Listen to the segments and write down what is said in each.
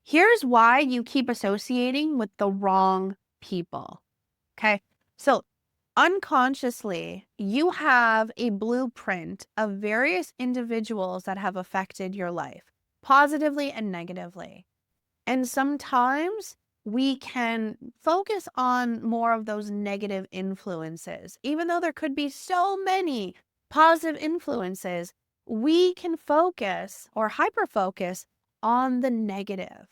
Here's why you keep associating with the wrong people. Okay. So, unconsciously, you have a blueprint of various individuals that have affected your life, positively and negatively. And sometimes we can focus on more of those negative influences. Even though there could be so many positive influences, we can focus or hyper focus on the negative.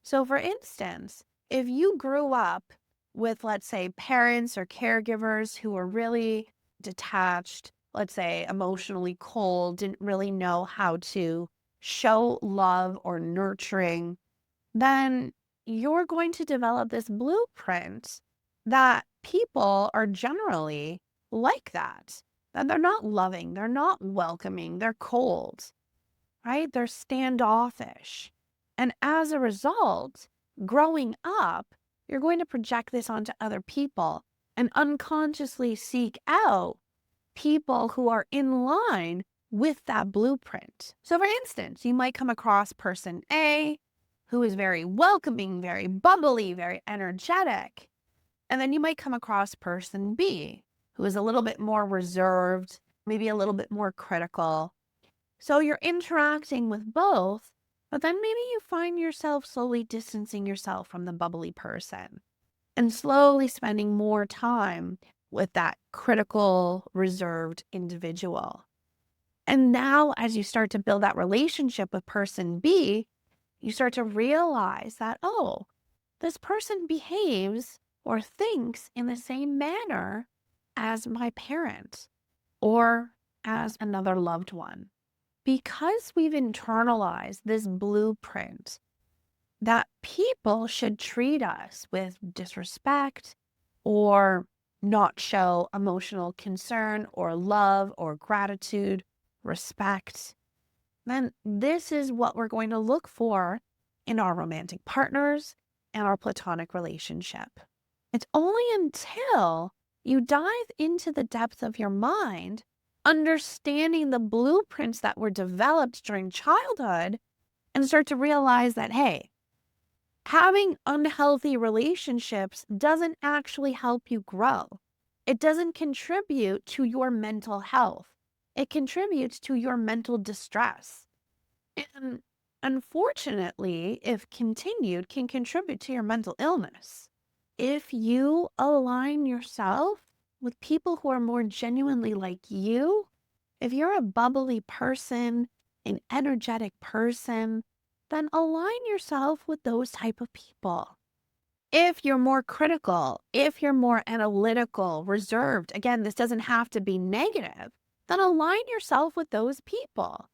So, for instance, if you grew up with, let's say, parents or caregivers who were really detached, let's say emotionally cold, didn't really know how to show love or nurturing, then you're going to develop this blueprint that people are generally like that they're not loving, they're not welcoming, they're cold, right? They're standoffish. And as a result, growing up, you're going to project this onto other people and unconsciously seek out people who are in line with that blueprint. So, for instance, you might come across person A, who is very welcoming, very bubbly, very energetic. And then you might come across person B, who is a little bit more reserved, maybe a little bit more critical. So you're interacting with both, but then maybe you find yourself slowly distancing yourself from the bubbly person and slowly spending more time with that critical, reserved individual. And now, as you start to build that relationship with person B, you start to realize that, oh, this person behaves or thinks in the same manner as my parent or as another loved one. Because we've internalized this blueprint that people should treat us with disrespect or not show emotional concern or love or gratitude, respect, then this is what we're going to look for in our romantic partners and our platonic relationship. It's only until you dive into the depth of your mind, understanding the blueprints that were developed during childhood, and start to realize that, hey, having unhealthy relationships doesn't actually help you grow. It doesn't contribute to your mental health. It contributes to your mental distress. And unfortunately, if continued, can contribute to your mental illness. If you align yourself with people who are more genuinely like you, if you're a bubbly person, an energetic person, then align yourself with those type of people. If you're more critical, if you're more analytical, reserved, again, this doesn't have to be negative, then align yourself with those people.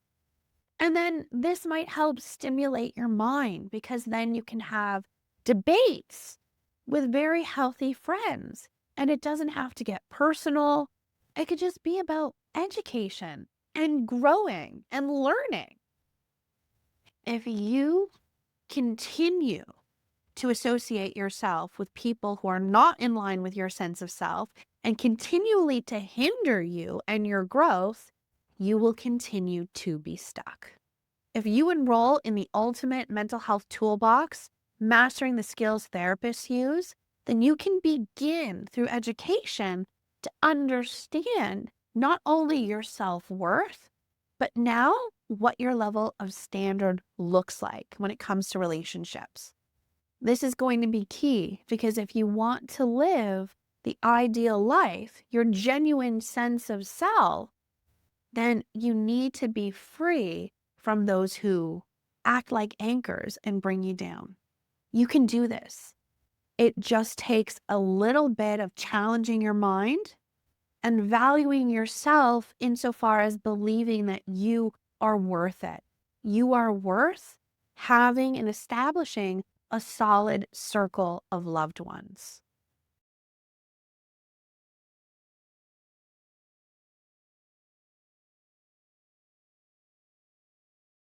And then this might help stimulate your mind because then you can have debates with very healthy friends. And it doesn't have to get personal. It could just be about education and growing and learning. If you continue to associate yourself with people who are not in line with your sense of self and continually to hinder you and your growth, you will continue to be stuck. If you enroll in the ultimate mental health toolbox, mastering the skills therapists use, then you can begin through education to understand not only your self-worth, but now what your level of standard looks like when it comes to relationships. This is going to be key because if you want to live the ideal life, your genuine sense of self, then you need to be free from those who act like anchors and bring you down. You can do this. It just takes a little bit of challenging your mind and valuing yourself insofar as believing that you are worth it. You are worth having and establishing a solid circle of loved ones.